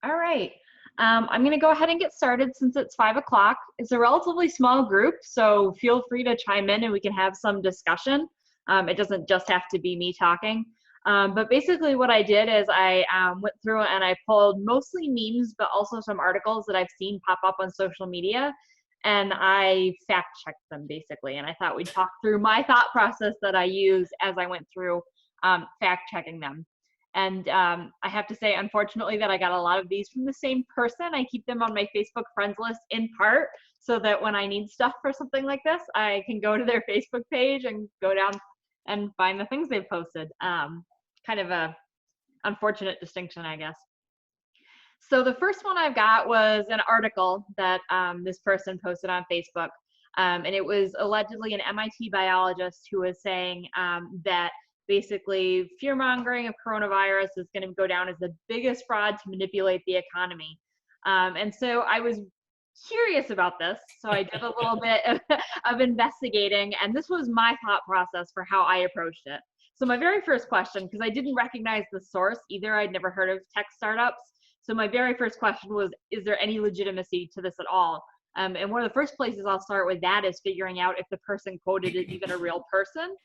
All right. I'm going to go ahead and get started since it's 5 o'clock. It's a relatively small group, so feel free to chime in and we can have some discussion. It doesn't just have to be me talking. But basically what I did is I went through and I pulled mostly memes, but also some articles that I've seen pop up on social media, and I fact checked them basically. And I thought we'd talk through my thought process that I use as I went through fact checking them. And I have to say, unfortunately, that I got a lot of these from the same person. I keep them on my Facebook friends list in part so that when I need stuff for something like this, I can go to their Facebook page and go down and find the things they've posted. Kind of a unfortunate distinction, I guess. So the first one I've got was an article that this person posted on Facebook. And it was allegedly an MIT biologist who was saying that basically fear mongering of coronavirus is going to go down as the biggest fraud to manipulate the economy. And so I was curious about this. So I did a little bit of investigating, and this was my thought process for how I approached it. So my very first question, because I didn't recognize the source either, I'd never heard of tech startups. So my very first question was, is there any legitimacy to this at all? And one of the first places I'll start with that is figuring out if the person quoted is even a real person,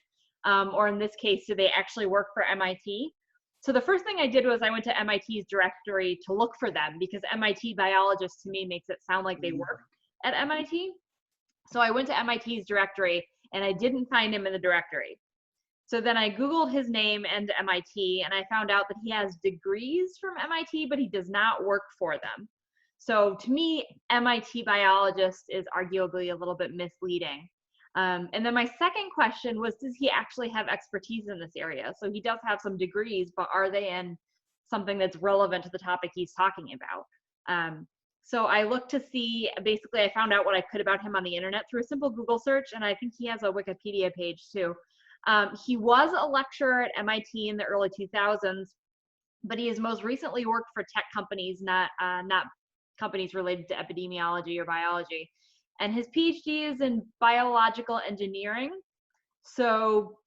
or in this case, do they actually work for MIT? So the first thing I did was I went to MIT's directory to look for them, because MIT biologists to me makes it sound like they work at MIT. So I went to MIT's directory and I didn't find him in the directory. So then I Googled his name and MIT, and I found out that he has degrees from MIT, but he does not work for them. So to me, MIT biologist is arguably a little bit misleading. And then my second question was, does he actually have expertise in this area? So he does have some degrees, but are they in something that's relevant to the topic he's talking about? So I looked to see, basically I found out what I could about him on the internet through a simple Google search, and I think he has a Wikipedia page too. He was a lecturer at MIT in the early 2000s, but he has most recently worked for tech companies, not companies related to epidemiology or biology. And his PhD is in biological engineering. So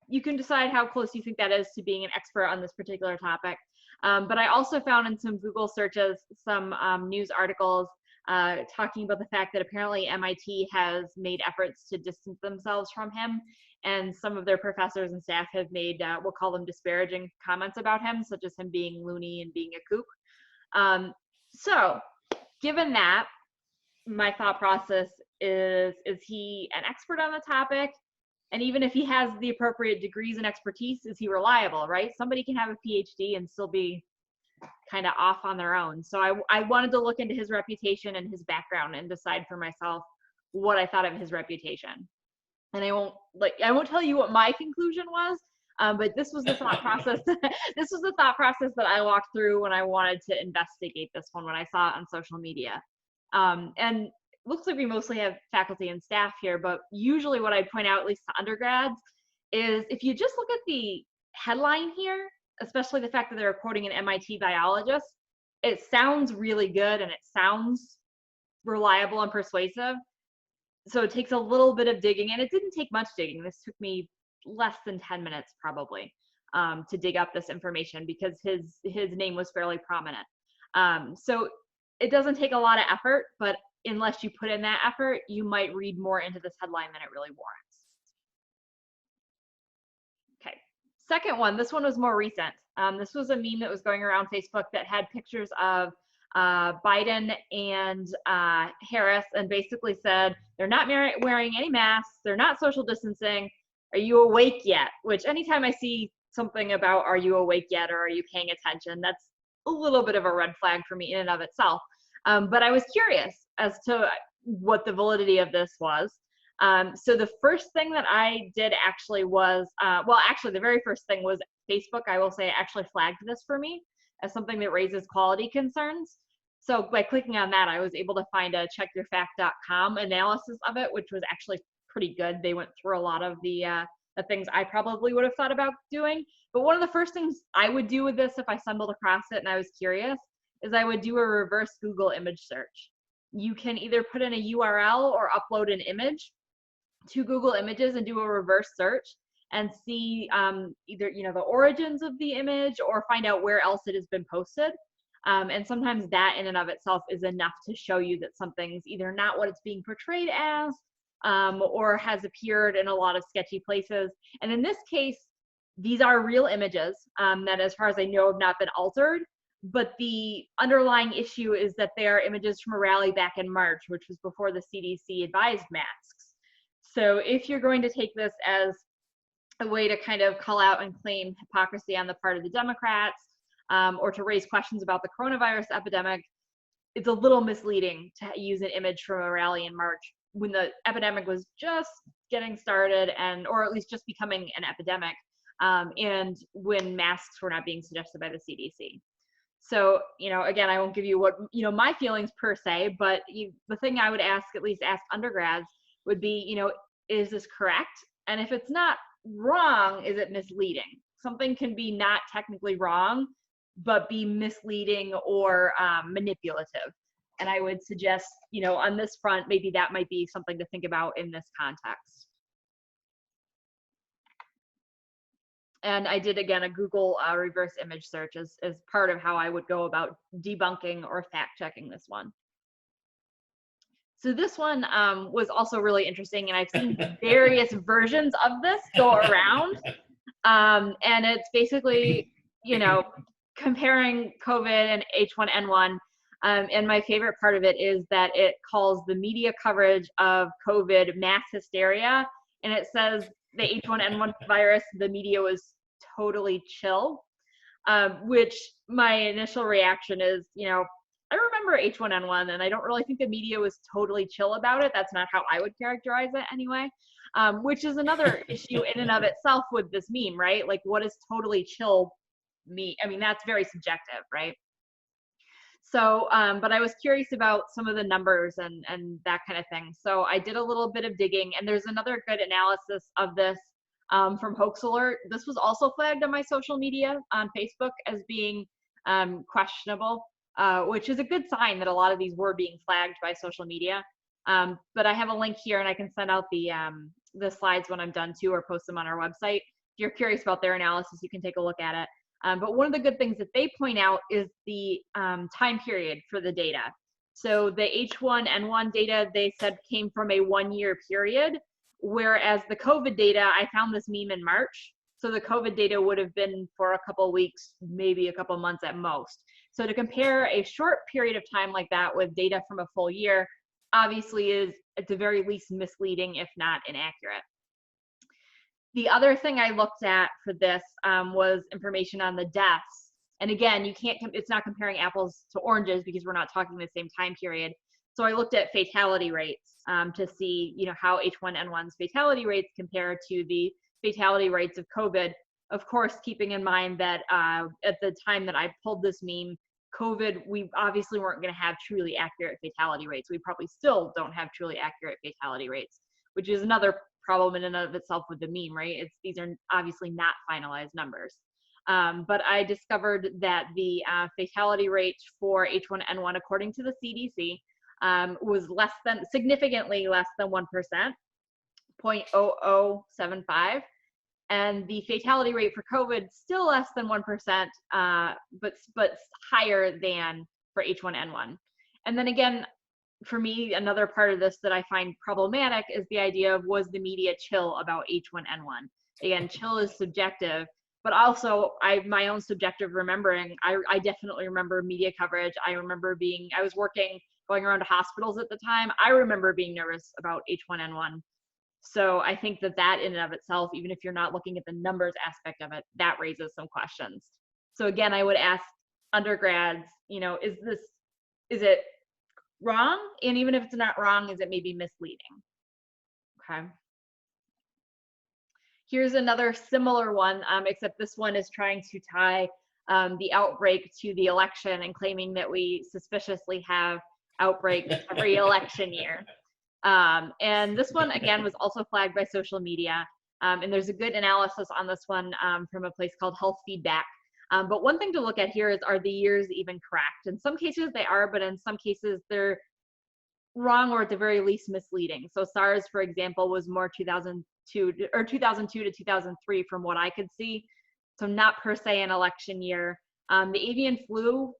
you can decide how close you think that is to being an expert on this particular topic. But I also found in some Google searches some news articles talking about the fact that apparently MIT has made efforts to distance themselves from him, and some of their professors and staff have made, we'll call them disparaging comments about him, such as him being loony and being a kook. So given that, my thought process is he an expert on the topic? And even if he has the appropriate degrees and expertise, is he reliable, right? Somebody can have a PhD and still be kind of off on their own. So I wanted to look into his reputation and his background and decide for myself what I thought of his reputation. And I won't tell you what my conclusion was, but this was the thought process. This was the thought process that I walked through when I wanted to investigate this one, when I saw it on social media. And looks like we mostly have faculty and staff here, but usually what I point out, at least to undergrads, is if you just look at the headline here, especially the fact that they're quoting an MIT biologist, it sounds really good and it sounds reliable and persuasive. So it takes a little bit of digging, and it didn't take much digging. This took me less than 10 minutes probably to dig up this information, because his name was fairly prominent. So it doesn't take a lot of effort, but unless you put in that effort, you might read more into this headline than it really warrants. Okay, second one, this one was more recent. This was a meme that was going around Facebook that had pictures of Biden and Harris, and basically said, they're not wearing any masks, they're not social distancing, are you awake yet? Which anytime I see something about are you awake yet or are you paying attention, that's a little bit of a red flag for me in and of itself. But I was curious as to what the validity of this was. So the first thing that I did actually was, the very first thing was Facebook, I will say, actually flagged this for me as something that raises quality concerns. So by clicking on that, I was able to find a checkyourfact.com analysis of it, which was actually pretty good. They went through a lot of the things I probably would have thought about doing. But one of the first things I would do with this, if I stumbled across it and I was curious, is I would do a reverse Google image search. You can either put in a URL or upload an image to Google Images and do a reverse search and see either the origins of the image or find out where else it has been posted. And sometimes that in and of itself is enough to show you that something's either not what it's being portrayed as, or has appeared in a lot of sketchy places. And in this case, these are real images that, as far as I know, have not been altered. But the underlying issue is that they are images from a rally back in March, which was before the CDC advised masks. So if you're going to take this as a way to kind of call out and claim hypocrisy on the part of the Democrats, or to raise questions about the coronavirus epidemic, it's a little misleading to use an image from a rally in March when the epidemic was just getting started, and or at least just becoming an epidemic, and when masks were not being suggested by the CDC. So, again, I won't give you what, my feelings per se, but the thing I would ask, at least ask undergrads, would be, is this correct? And if it's not wrong, is it misleading? Something can be not technically wrong, but be misleading or manipulative. And I would suggest, on this front, maybe that might be something to think about in this context. And I did, again, a Google reverse image search as part of how I would go about debunking or fact checking this one. So this one was also really interesting, and I've seen various versions of this go around. And it's basically, comparing COVID and H1N1. And my favorite part of it is that it calls the media coverage of COVID mass hysteria. And it says the H1N1 virus, the media was totally chill, which my initial reaction is, I remember H1N1, and I don't really think the media was totally chill about it. That's not how I would characterize it anyway, which is another issue in and of itself with this meme, right? Like, what does totally chill mean? I mean, that's very subjective, right? So, but I was curious about some of the numbers and that kind of thing. So I did a little bit of digging, and there's another good analysis of this from Hoax Alert. This was also flagged on my social media on Facebook as being questionable, which is a good sign that a lot of these were being flagged by social media. But I have a link here, and I can send out the slides when I'm done too, or post them on our website. If you're curious about their analysis, you can take a look at it. But one of the good things that they point out is the time period for the data. So the H1N1 data, they said, came from a 1-year period, whereas the COVID data, I found this meme in March. So the COVID data would have been for a couple weeks, maybe a couple months at most. So to compare a short period of time like that with data from a full year, obviously is at the very least misleading, if not inaccurate. The other thing I looked at for this was information on the deaths. And again, it's not comparing apples to oranges because we're not talking the same time period. So I looked at fatality rates to see, how H1N1's fatality rates compare to the fatality rates of COVID. Of course, keeping in mind that at the time that I pulled this meme, COVID, we obviously weren't going to have truly accurate fatality rates. We probably still don't have truly accurate fatality rates, which is another problem in and of itself with the meme, right? These are obviously not finalized numbers. But I discovered that the fatality rate for H1N1, according to the CDC, was significantly less than 1%, 0.0075. And the fatality rate for COVID, still less than 1%, but higher than for H1N1. And then again, for me, another part of this that I find problematic is the idea of, was the media chill about H1N1? Again, chill is subjective, but also my own subjective remembering, I definitely remember media coverage. I remember I was going around to hospitals at the time. I remember being nervous about H1N1. So I think that in and of itself, even if you're not looking at the numbers aspect of it, that raises some questions. So again, I would ask undergrads, is it wrong? And even if it's not wrong, is it maybe misleading? Okay. Here's another similar one, except this one is trying to tie the outbreak to the election and claiming that we suspiciously have outbreaks every election year. And this one, again, was also flagged by social media. And there's a good analysis on this one from a place called Health Feedback. But one thing to look at here is, are the years even correct? In some cases they are, but in some cases they're wrong, or at the very least misleading. So SARS, for example, was more 2002 to 2003 from what I could see. So not per se an election year. The avian flu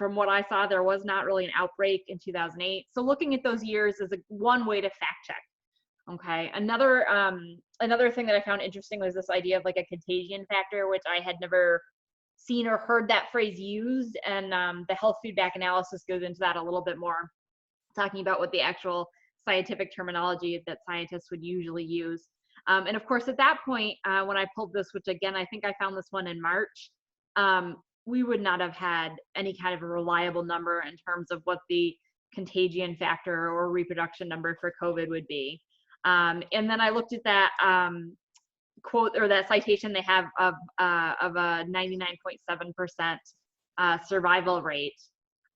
from what I saw, there was not really an outbreak in 2008. So looking at those years is one way to fact check. Okay. Another thing that I found interesting was this idea of like a contagion factor, which I had never seen or heard that phrase used. And the health feedback analysis goes into that a little bit more, talking about what the actual scientific terminology that scientists would usually use. And of course, at that point, when I pulled this, which again, I think I found this one in March, we would not have had any kind of a reliable number in terms of what the contagion factor or reproduction number for COVID would be. And then I looked at that quote, or that citation they have of a 99.7% survival rate.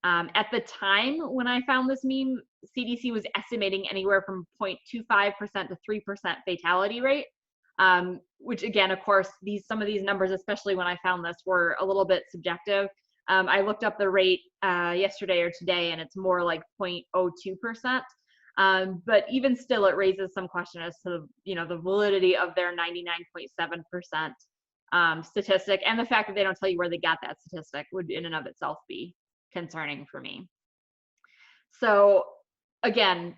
At the time when I found this meme, CDC was estimating anywhere from 0.25% to 3% fatality rate, which again, of course, some of these numbers, especially when I found this, were a little bit subjective. I looked up the rate yesterday or today, and it's more like 0.02%. But even still, it raises some question as to the validity of their 99.7% statistic, and the fact that they don't tell you where they got that statistic would in and of itself be concerning for me. So again,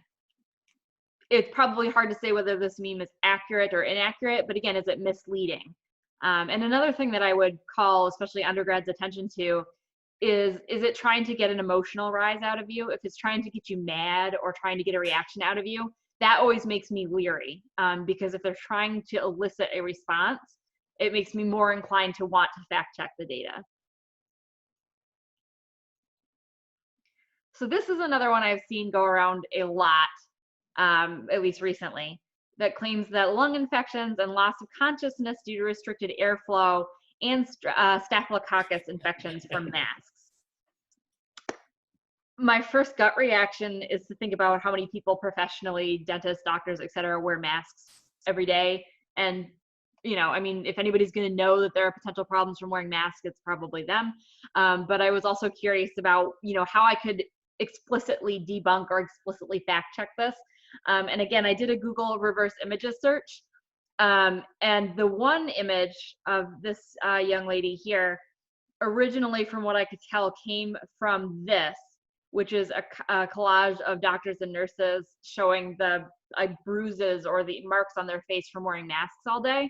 it's probably hard to say whether this meme is accurate or inaccurate, but again, is it misleading? And another thing that I would call especially undergrads' attention to is it trying to get an emotional rise out of you? If it's trying to get you mad or trying to get a reaction out of you, that always makes me leery, because if they're trying to elicit a response, it makes me more inclined to want to fact check the data. So this is another one I've seen go around a lot, at least recently, that claims that lung infections and loss of consciousness due to restricted airflow and staphylococcus infections from masks. My first gut reaction is to think about how many people professionally, dentists, doctors, et cetera, wear masks every day. And I mean, if anybody's going to know that there are potential problems from wearing masks, it's probably them. But I was also curious about, how I could explicitly debunk or explicitly fact check this. And again, I did a Google reverse images search. And the one image of this young lady here, originally, from what I could tell, came from this, which is a collage of doctors and nurses showing the bruises or the marks on their face from wearing masks all day.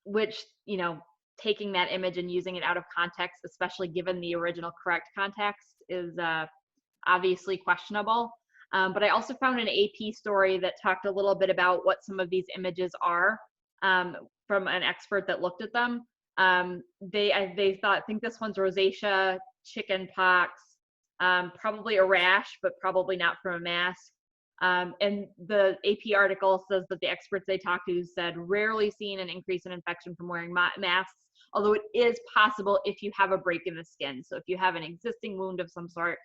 Which, taking that image and using it out of context, especially given the original correct context, is obviously questionable. But I also found an AP story that talked a little bit about what some of these images are, from an expert that looked at them. They think this one's rosacea, chicken pox, probably a rash, but probably not from a mask. And the AP article says that the experts they talked to said rarely seen an increase in infection from wearing masks, although it is possible if you have a break in the skin. So if you have an existing wound of some sort,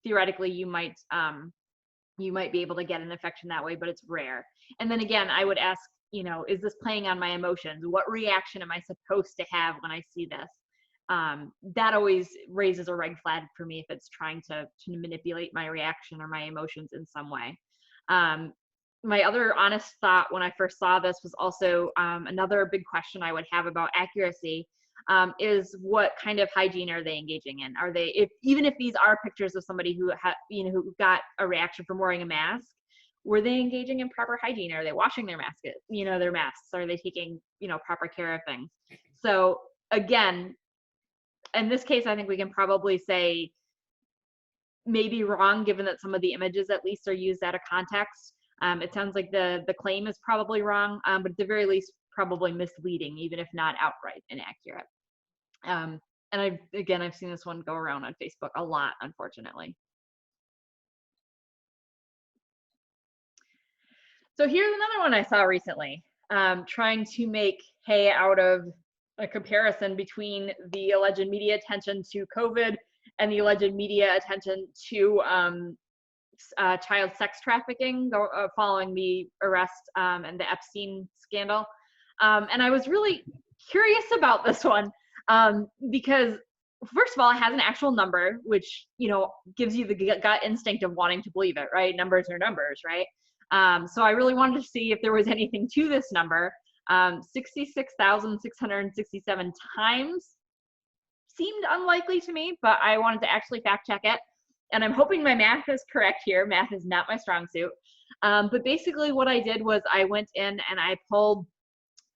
theoretically you might be able to get an infection that way, but it's rare. And then again, I would ask, is this playing on my emotions? What reaction am I supposed to have when I see this? That always raises a red flag for me if it's trying to manipulate my reaction or my emotions in some way. My other honest thought when I first saw this was also another big question I would have about accuracy, is what kind of hygiene are they engaging in? Are they, even if these are pictures of somebody who who got a reaction from wearing a mask, were they engaging in proper hygiene? Are they washing their their masks? Are they taking proper care of things? So again, in this case, I think we can probably say maybe wrong, given that some of the images at least are used out of context. It sounds like the claim is probably wrong, but at the very least probably misleading, even if not outright inaccurate. And I've seen this one go around on Facebook a lot, unfortunately. So here's another one I saw recently, trying to make hay out of a comparison between the alleged media attention to COVID and the alleged media attention to child sex trafficking following the arrest and the Epstein scandal. And I was really curious about this one, because first of all, it has an actual number, which gives you the gut instinct of wanting to believe it, right? Numbers are numbers, right? So I really wanted to see if there was anything to this number. 66,667 times seemed unlikely to me, but I wanted to actually fact check it. And I'm hoping my math is correct here. Math is not my strong suit. But basically what I did was I went in and I pulled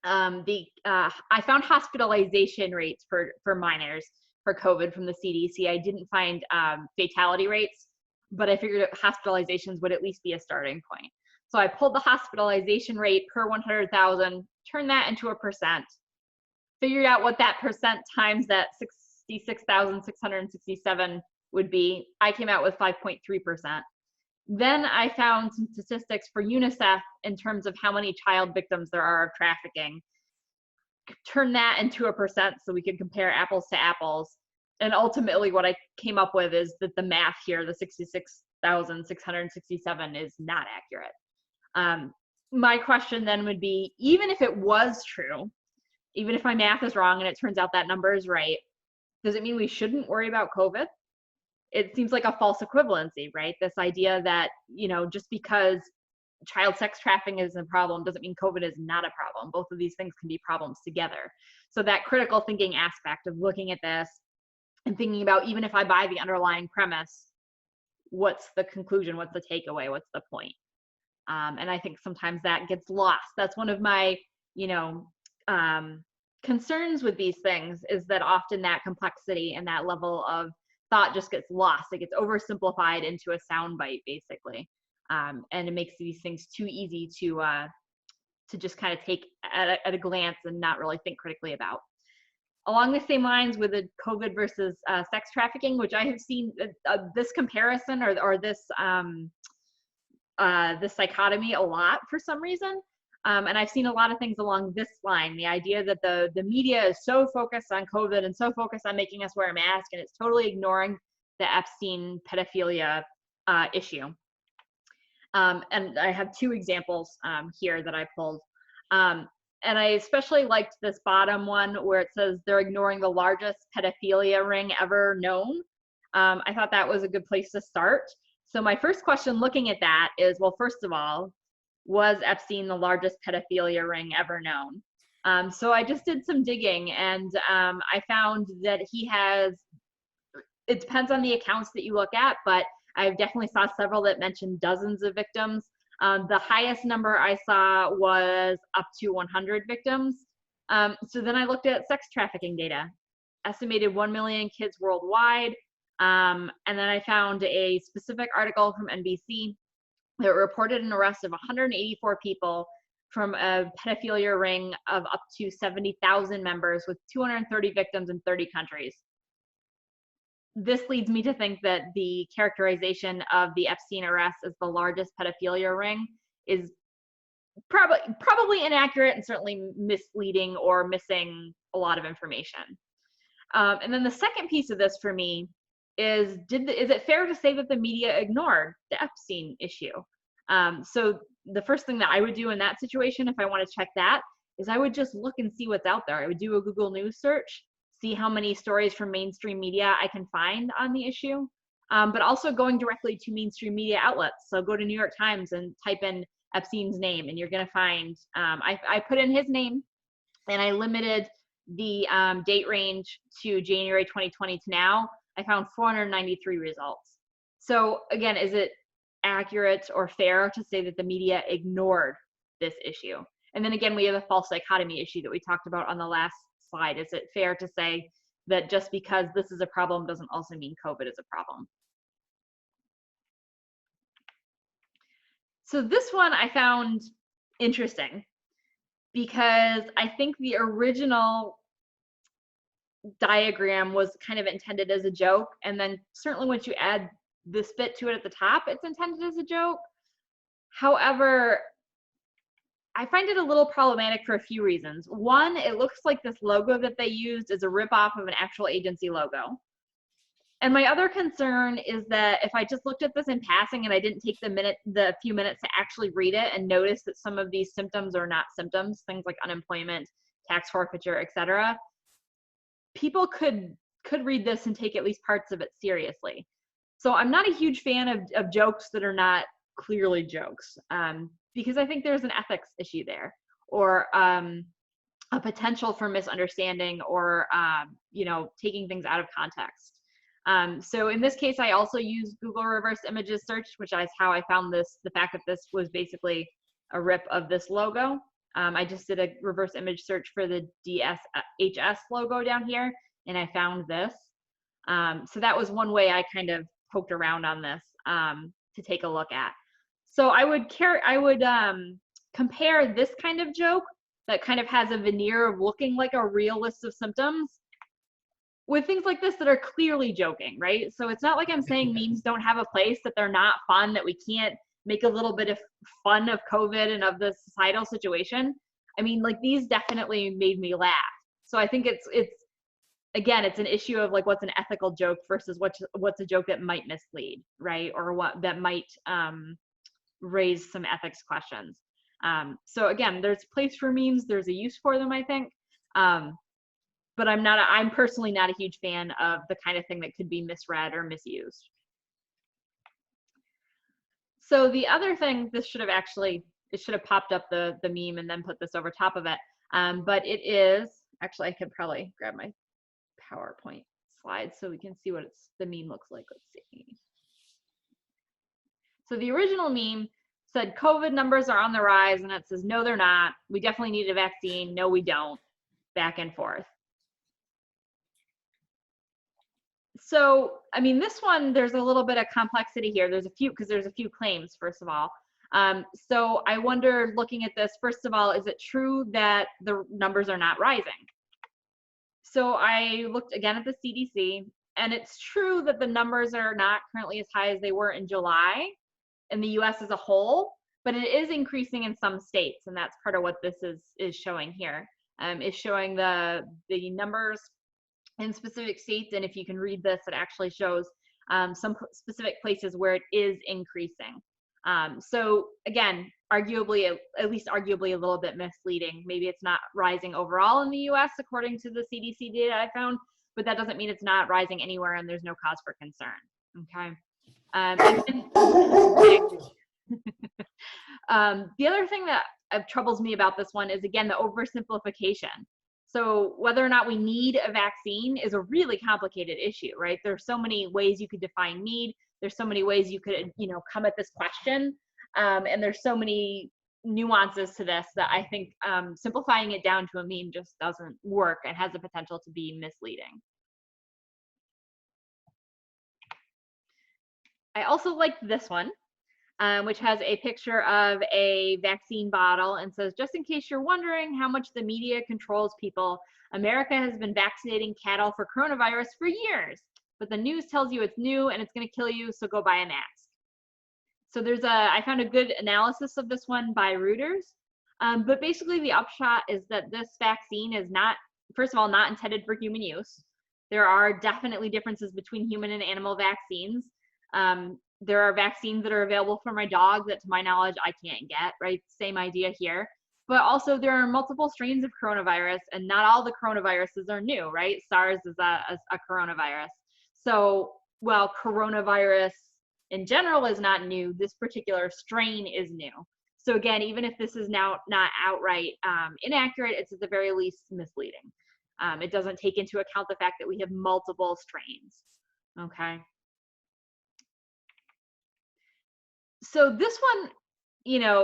I found hospitalization rates for minors for COVID from the CDC. I didn't find fatality rates, but I figured hospitalizations would at least be a starting point. So I pulled the hospitalization rate per 100,000, turned that into a percent, figured out what that percent times that 66,667 would be. I came out with 5.3%. Then I found some statistics for UNICEF in terms of how many child victims there are of trafficking. Turn that into a percent so we could compare apples to apples. And ultimately what I came up with is that the math here, the 66,667, is not accurate. My question then would be, even if it was true, even if my math is wrong and it turns out that number is right, does it mean we shouldn't worry about COVID? It seems like a false equivalency, right? This idea that, just because child sex trafficking is a problem doesn't mean COVID is not a problem. Both of these things can be problems together. So that critical thinking aspect of looking at this and thinking about, even if I buy the underlying premise, what's the conclusion? What's the takeaway? What's the point? And I think sometimes that gets lost. That's one of my, concerns with these things, is that often that complexity and that level of thought just gets lost. It gets oversimplified into a soundbite, basically, and it makes these things too easy to just kind of take at a glance and not really think critically about. Along the same lines with the COVID versus sex trafficking, which I have seen this comparison or this this dichotomy a lot for some reason. And I've seen a lot of things along this line, the idea that the media is so focused on COVID and so focused on making us wear a mask, and it's totally ignoring the Epstein pedophilia issue. And I have two examples here that I pulled. And I especially liked this bottom one where it says they're ignoring the largest pedophilia ring ever known. I thought that was a good place to start. So my first question looking at that is, well, first of all, was Epstein the largest pedophilia ring ever known? So I just did some digging, and I found that he has, it depends on the accounts that you look at, but I definitely saw several that mentioned dozens of victims. The highest number I saw was up to 100 victims. So then I looked at sex trafficking data, estimated 1 million kids worldwide. And then I found a specific article from NBC that reported an arrest of 184 people from a pedophilia ring of up to 70,000 members with 230 victims in 30 countries. This leads me to think that the characterization of the Epstein arrest as the largest pedophilia ring is probably inaccurate and certainly misleading or missing a lot of information. And then the second piece of this for me is it fair to say that the media ignored the Epstein issue? So the first thing that I would do in that situation, if I want to check that, is I would just look and see what's out there. I would do a Google News search, see how many stories from mainstream media I can find on the issue, but also going directly to mainstream media outlets. So go to New York Times and type in Epstein's name, and you're going to find, I put in his name, and I limited the date range to January 2020 to now. I found 493 results. So again, is it accurate or fair to say that the media ignored this issue? And then again, we have a false dichotomy issue that we talked about on the last slide. Is it fair to say that just because this is a problem doesn't also mean COVID is a problem? So this one I found interesting because I think the original diagram was kind of intended as a joke, and then certainly once you add this bit to it at the top, it's intended as a joke. However, I find it a little problematic for a few reasons. One, it looks like this logo that they used is a ripoff of an actual agency logo. And my other concern is that if I just looked at this in passing and I didn't take the few minutes to actually read it and notice that some of these symptoms are not symptoms, things like unemployment, tax forfeiture, etc., people could read this and take at least parts of it seriously. So I'm not a huge fan of jokes that are not clearly jokes, because I think there's an ethics issue there, or a potential for misunderstanding or, you know, taking things out of context. So in this case, I also used Google reverse images search, which is how I found this, the fact that this was basically a rip of this logo. I just did a reverse image search for the DSHS logo down here, and I found this. So that was one way I kind of poked around on this to take a look at. So I would compare this kind of joke that kind of has a veneer of looking like a real list of symptoms with things like this that are clearly joking, right? So it's not like I'm saying memes don't have a place, that they're not fun, that we can't make a little bit of fun of COVID and of the societal situation. I mean, like, these definitely made me laugh. So I think it's again, it's an issue of like, what's an ethical joke versus what's a joke that might mislead, right? Or what that might raise some ethics questions. So again, there's a place for memes, there's a use for them, I think. But I'm personally not a huge fan of the kind of thing that could be misread or misused. So the other thing, it should have popped up the meme and then put this over top of it. But it is, actually, I could probably grab my PowerPoint slides so we can see what the meme looks like. Let's see. So the original meme said COVID numbers are on the rise, and it says, no, they're not. We definitely need a vaccine. No, we don't. Back and forth. So, I mean, this one, there's a little bit of complexity here. There's a few claims, first of all. So I wonder, looking at this, first of all, is it true that the numbers are not rising? So I looked again at the CDC, and it's true that the numbers are not currently as high as they were in July in the US as a whole, but it is increasing in some states, and that's part of what this is showing here. Is showing the numbers in specific states, and if you can read this, it actually shows some specific places where it is increasing. So again, arguably, at least arguably, a little bit misleading. Maybe it's not rising overall in the US according to the CDC data I found, but that doesn't mean it's not rising anywhere and there's no cause for concern. Okay. The other thing that troubles me about this one is, again, the oversimplification. So whether or not we need a vaccine is a really complicated issue, right? There's so many ways you could define need. There's so many ways you could, come at this question. And there's so many nuances to this that I think simplifying it down to a meme just doesn't work and has the potential to be misleading. I also like this one, which has a picture of a vaccine bottle and says, just in case you're wondering how much the media controls people, America has been vaccinating cattle for coronavirus for years, but the news tells you it's new and it's going to kill you, so go buy a mask. So I found a good analysis of this one by Reuters, but basically the upshot is that this vaccine is not, first of all, not intended for human use. There are definitely differences between human and animal vaccines. There are vaccines that are available for my dog that, to my knowledge, I can't get, right? Same idea here. But also there are multiple strains of coronavirus, and not all the coronaviruses are new, right? SARS is a coronavirus. So while coronavirus in general is not new, this particular strain is new. So again, even if this is now not outright inaccurate, it's at the very least misleading. It doesn't take into account the fact that we have multiple strains, okay? So this one,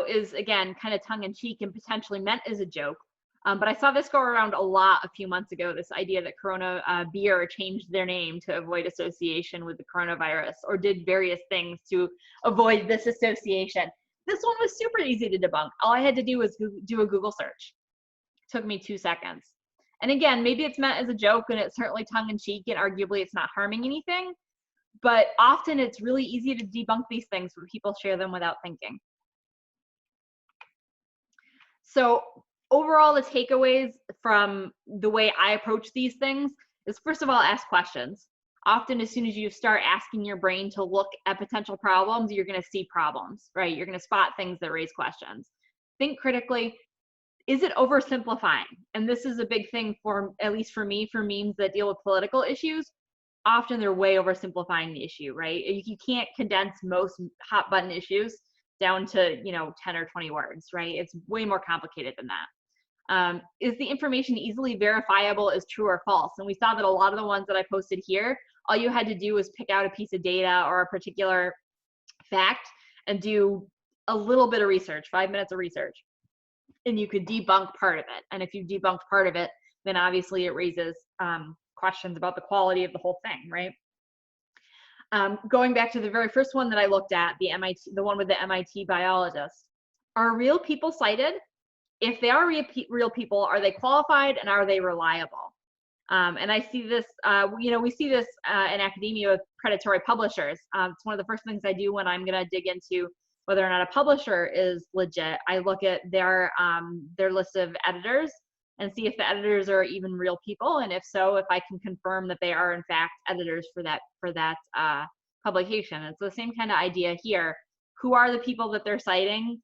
is, again, kind of tongue-in-cheek and potentially meant as a joke. But I saw this go around a lot a few months ago, this idea that Corona beer changed their name to avoid association with the coronavirus, or did various things to avoid this association. This one was super easy to debunk. All I had to do was do a Google search. It took me 2 seconds. And again, maybe it's meant as a joke, and it's certainly tongue-in-cheek, and arguably it's not harming anything. But often it's really easy to debunk these things when people share them without thinking. So overall, the takeaways from the way I approach these things is, first of all, ask questions. Often, as soon as you start asking your brain to look at potential problems, you're going to see problems, right? You're going to spot things that raise questions. Think critically. Is it oversimplifying? And this is a big thing, for at least for me, for memes that deal with political issues. Often they're way oversimplifying the issue, right? You can't condense most hot button issues down to 10 or 20 words, right? It's way more complicated than that. Is the information easily verifiable as true or false? And we saw that a lot of the ones that I posted here, all you had to do was pick out a piece of data or a particular fact and do a little bit of research, 5 minutes of research, and you could debunk part of it. And if you debunked part of it, then obviously it raises questions about the quality of the whole thing, right? Going back to the very first one that I looked at, the one with the MIT biologist, are real people cited? If they are real people, are they qualified and are they reliable? And I see this, we see this in academia with predatory publishers. It's one of the first things I do when I'm going to dig into whether or not a publisher is legit. I look at their list of editors and see if the editors are even real people, and if so, if I can confirm that they are in fact editors for that publication. It's the same kind of idea here. Who are the people that they're citing?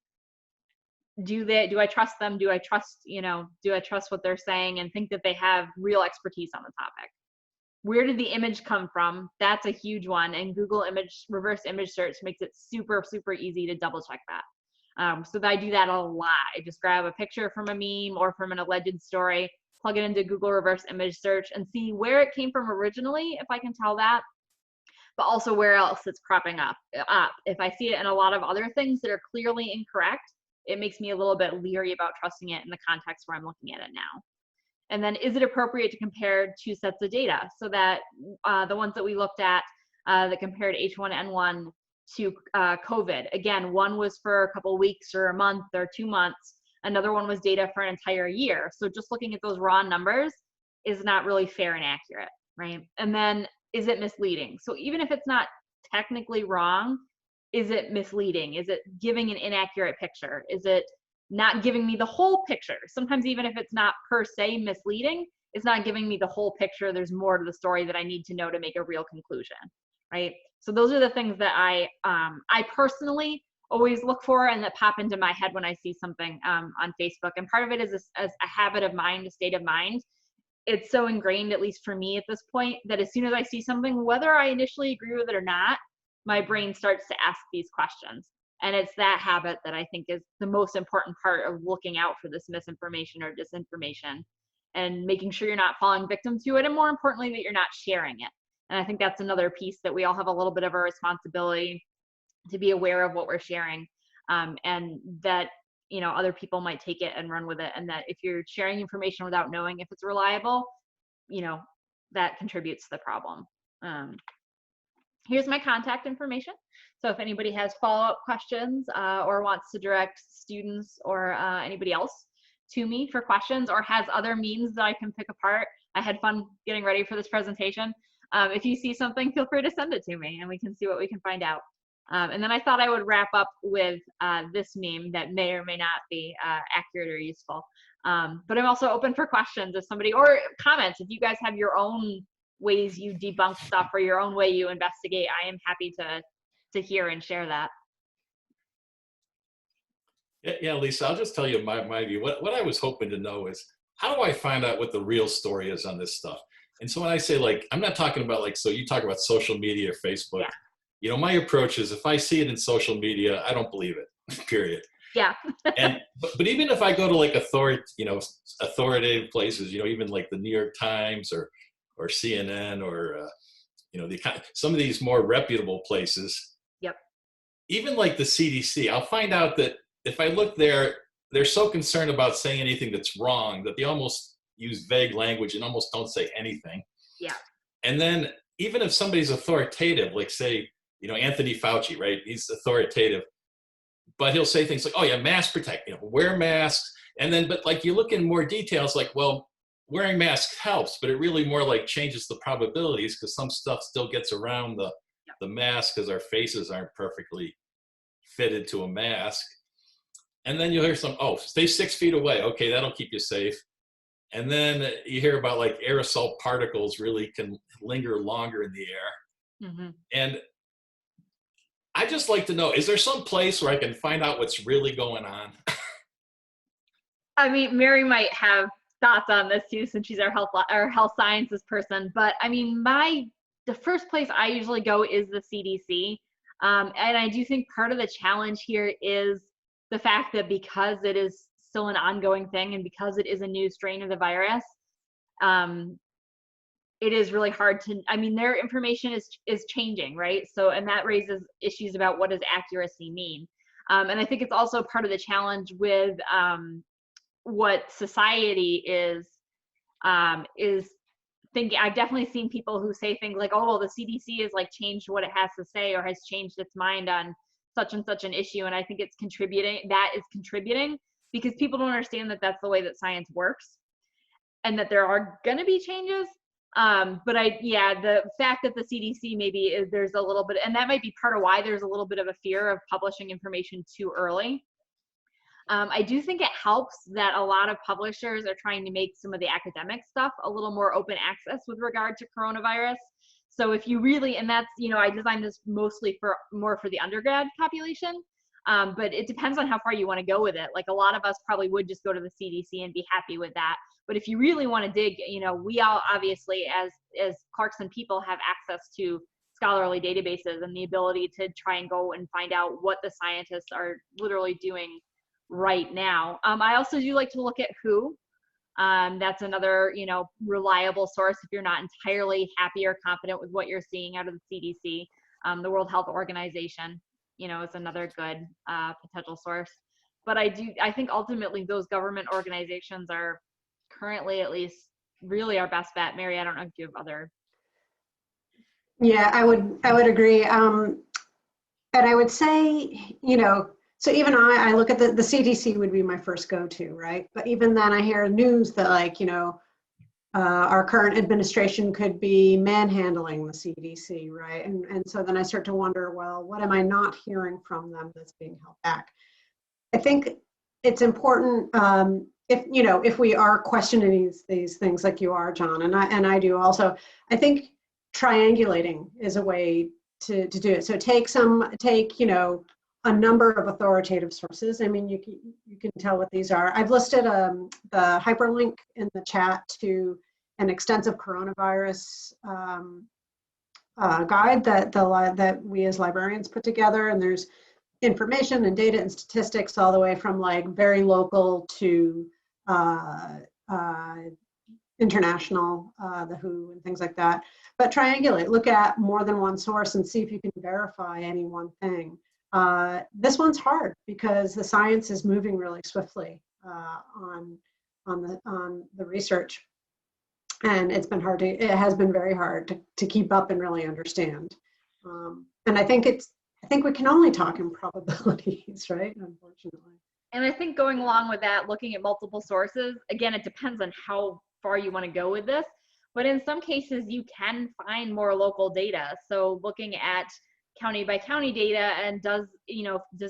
Do I trust them? Do I trust what they're saying and think that they have real expertise on the topic? Where did the image come from? That's a huge one. And Google reverse image search makes it super, super easy to double check that. So I do that a lot. I just grab a picture from a meme or from an alleged story, plug it into Google reverse image search and see where it came from originally, if I can tell that, but also where else it's cropping up. If I see it in a lot of other things that are clearly incorrect, it makes me a little bit leery about trusting it in the context where I'm looking at it now. And then, is it appropriate to compare two sets of data? So that the ones that we looked at that compared H1N1 to COVID, again, one was for a couple of weeks or a month or 2 months. Another one was data for an entire year. So just looking at those raw numbers is not really fair and accurate, right? And then, is it misleading? So even if it's not technically wrong, is it misleading? Is it giving an inaccurate picture? Is it not giving me the whole picture? Sometimes even if it's not per se misleading, it's not giving me the whole picture. There's more to the story that I need to know to make a real conclusion, right? So those are the things that I personally always look for and that pop into my head when I see something on Facebook. And part of it is a habit of mind, a state of mind. It's so ingrained, at least for me at this point, that as soon as I see something, whether I initially agree with it or not, my brain starts to ask these questions. And it's that habit that I think is the most important part of looking out for this misinformation or disinformation and making sure you're not falling victim to it. And more importantly, that you're not sharing it. And I think that's another piece that we all have a little bit of a responsibility to be aware of what we're sharing, and that, other people might take it and run with it. And that if you're sharing information without knowing if it's reliable, that contributes to the problem. Here's my contact information. So if anybody has follow-up questions or wants to direct students or anybody else to me for questions or has other memes that I can pick apart, I had fun getting ready for this presentation. If you see something, feel free to send it to me and we can see what we can find out. And then I thought I would wrap up with this meme that may or may not be accurate or useful. But I'm also open for questions if somebody, or comments, if you guys have your own ways you debunk stuff or your own way you investigate, I am happy to hear and share that. Yeah, Lisa, I'll just tell you my view. What I was hoping to know is, how do I find out what the real story is on this stuff? And so when I say, like, I'm not talking about, like, so you talk about social media, Facebook. Yeah. My approach is, if I see it in social media, I don't believe it, period. Yeah. but even if I go to, like, authoritative places, even like the New York Times or CNN or, some of these more reputable places. Yep. Even like the CDC, I'll find out that if I look there, they're so concerned about saying anything that's wrong that they almost use vague language and almost don't say anything. Yeah. And then even if somebody's authoritative, like say, Anthony Fauci, right? He's authoritative, but he'll say things like, oh yeah, mask protect, wear masks. And then, but like you look in more details, like, well, wearing masks helps, but it really more like changes the probabilities because some stuff still gets around the mask because our faces aren't perfectly fitted to a mask. And then you'll hear stay 6 feet away. Okay, that'll keep you safe. And then you hear about like aerosol particles really can linger longer in the air. Mm-hmm. And I just like to know, is there some place where I can find out what's really going on? I mean, Mary might have thoughts on this too, since she's our health sciences person. But I mean, the first place I usually go is the CDC. And I do think part of the challenge here is the fact that because it is still an ongoing thing, and because it is a new strain of the virus, it is really hard to, I mean, their information is changing, right? So, and that raises issues about what does accuracy mean. And I think it's also part of the challenge with what society is thinking. I've definitely seen people who say things like, oh, well, the CDC has like changed what it has to say or has changed its mind on such and such an issue. And I think it's contributing, that is contributing, because people don't understand that that's the way that science works and that there are going to be changes. But the fact that the CDC maybe is, there's a little bit, and that might be part of why there's a little bit of a fear of publishing information too early. I do think it helps that a lot of publishers are trying to make some of the academic stuff a little more open access with regard to coronavirus. So if you really, and that's, I designed this mostly more for the undergrad population, but it depends on how far you want to go with it. Like a lot of us probably would just go to the CDC and be happy with that. But if you really want to dig, we all obviously as Clarkson people have access to scholarly databases and the ability to try and go and find out what the scientists are literally doing right now. I also do like to look at WHO. That's another, reliable source if you're not entirely happy or confident with what you're seeing out of the CDC. The World Health Organization, is another good potential source. But I think ultimately those government organizations are currently at least really our best bet. Mary, I don't know if you have other. Yeah, I would agree. And I would say, so even I look at the CDC would be my first go-to, right? But even then I hear news that our current administration could be manhandling the CDC, right? And so then I start to wonder, well, what am I not hearing from them that's being held back? I think it's important if we are questioning these things like you are, John, and I do also. I think triangulating is a way to do it. So take a number of authoritative sources. I mean, you can tell what these are. I've listed the hyperlink in the chat to an extensive coronavirus guide that we as librarians put together, and there's information and data and statistics all the way from like very local to international, the WHO and things like that. But triangulate, look at more than one source and see if you can verify any one thing. This one's hard because the science is moving really swiftly on the research, and it has been very hard to keep up and really understand. And I think we can only talk in probabilities, right? Unfortunately. And I think going along with that, looking at multiple sources, again, it depends on how far you want to go with this. But in some cases, you can find more local data. So looking at county by county data, and does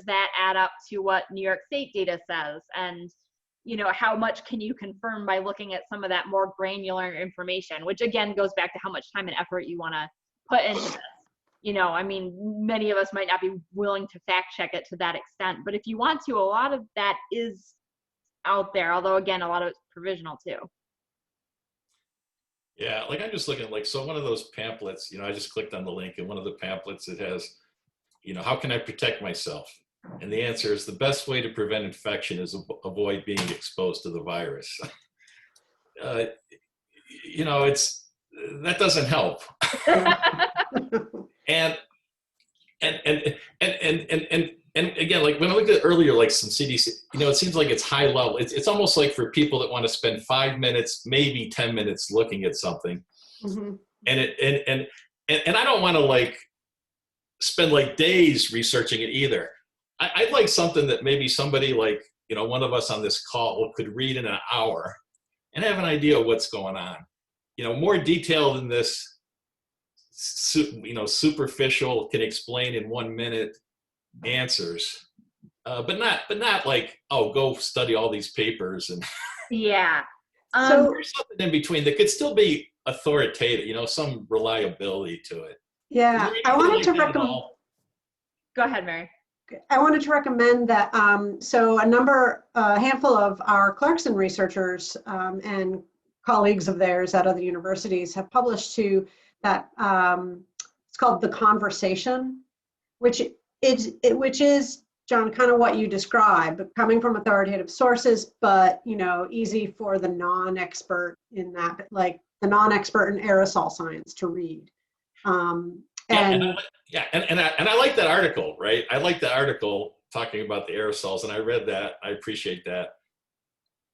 that add up to what New York State data says? And how much can you confirm by looking at some of that more granular information, which again goes back to how much time and effort you want to put into this. I mean, many of us might not be willing to fact check it to that extent, but if you want to, a lot of that is out there, although again, a lot of it's provisional too. Yeah, like I'm just looking so one of those pamphlets, I just clicked on the link, and one of the pamphlets, it has, how can I protect myself? And the answer is the best way to prevent infection is avoid being exposed to the virus. That doesn't help. And again, like when I looked at earlier, like some CDC, it seems like it's high level. It's almost like for people that want to spend 5 minutes, maybe 10 minutes looking at something. Mm-hmm. And I don't want to spend days researching it either. I'd like something that maybe somebody one of us on this call could read in an hour and have an idea of what's going on. More detailed than this, superficial, can explain in 1 minute answers, but not like, oh, go study all these papers and yeah. So there's something in between that could still be authoritative, some reliability to it. Yeah, I wanted to recommend. Go ahead, Mary. I wanted to recommend that. So a handful of our Clarkson researchers and colleagues of theirs at other universities have published to that. It's called The Conversation, which is John, kind of what you described, but coming from authoritative sources, but, you know, easy for the non-expert in that, like the non-expert in aerosol science to read. And I like that article, right? I like the article talking about the aerosols, and I read that. I appreciate that.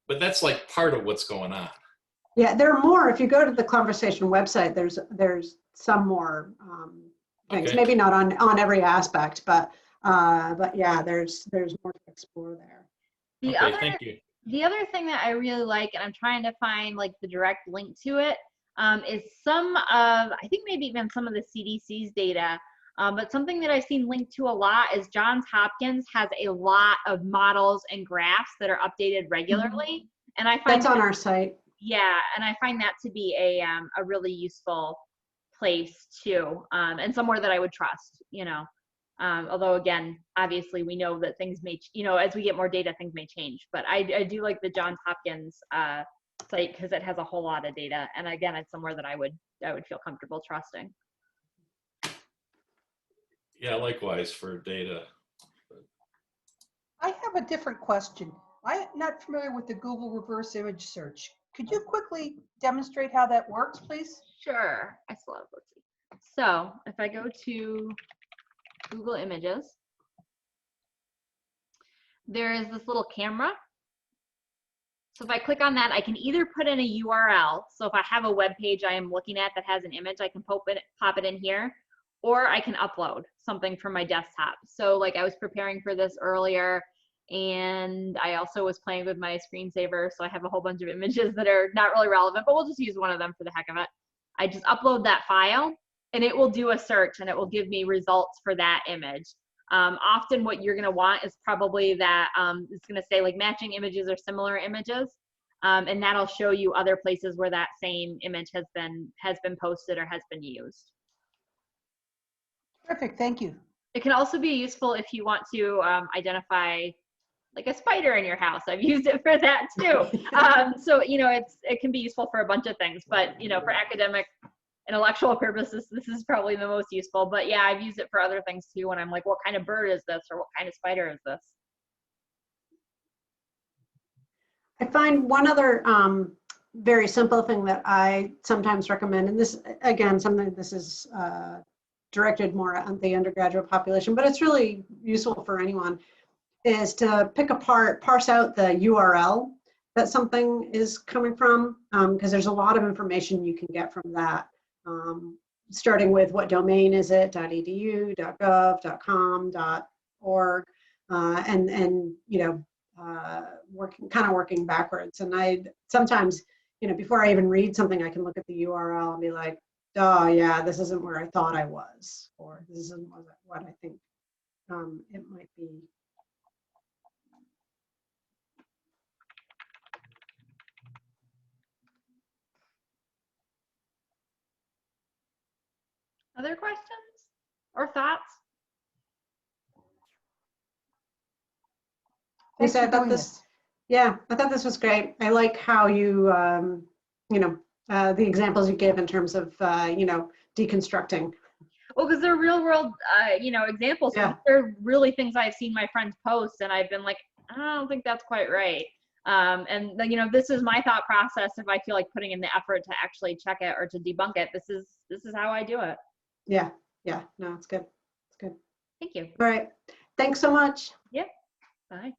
But that's like part of what's going on. yeah, there are more. If you go to the conversation website, there's some more things. Okay. Maybe not on every aspect, but yeah, there's more to explore there. Thank you. The other thing that I really like, and I'm trying to find like the direct link to it, is some of, I think maybe even some of the CDC's data, but something that I've seen linked to a lot is Johns Hopkins has a lot of models and graphs that are updated regularly. And I find that's on our site. Yeah, and I find that to be a really useful place too, and somewhere that I would trust, you know. Although again, obviously we know that things may, you know, as we get more data, things may change. But I do like the Johns Hopkins site because it has a whole lot of data, and again, it's somewhere that I would feel comfortable trusting. Yeah, likewise for data. I have a different question. I'm not familiar with the Google reverse image search. Could you quickly demonstrate how that works, please? Sure. I still have, let's see. So if I go to Google Images, there is this little camera. So if I click on that, I can either put in a URL. So if I have a web page I am looking at that has an image, I can pop it in here, or I can upload something from my desktop. So like I was preparing for this earlier, and I also was playing with my screensaver, so I have a whole bunch of images that are not really relevant, but we'll just use one of them for the heck of it. I just upload that file, and it will do a search, and it will give me results for that image. Often what you're going to want is probably that it's going to say like matching images or similar images, and that'll show you other places where that same image has been posted or has been used. Perfect, thank you. It can also be useful if you want to identify like a spider in your house. I've used it for that too. So, you know, it can be useful for a bunch of things, but, you know, for academic intellectual purposes, this is probably the most useful. But yeah, I've used it for other things too when I'm like, what kind of bird is this? Or what kind of spider is this? I find one other very simple thing that I sometimes recommend, and this, again, this is directed more at the undergraduate population, but it's really useful for anyone, is to parse out the URL that something is coming from, because there's a lot of information you can get from that, starting with what domain is it, .edu, .gov, .com, .org, and you know, working backwards. And I sometimes, you know, before I even read something, I can look at the URL and be like, oh yeah, this isn't where I thought I was, or this isn't what I think it might be. Other questions or thoughts? Thanks Lisa, for doing this. Yeah, I thought this was great. I like how you, you know, the examples you give in terms of, you know, deconstructing. Well, because they're real world, you know, examples. Yeah. They're really things I've seen my friends post, and I've been like, I don't think that's quite right. And you know, this is my thought process. If I feel like putting in the effort to actually check it or to debunk it, this is how I do it. Yeah, no, it's good. It's good. Thank you. All right. Thanks so much. Yep. Bye.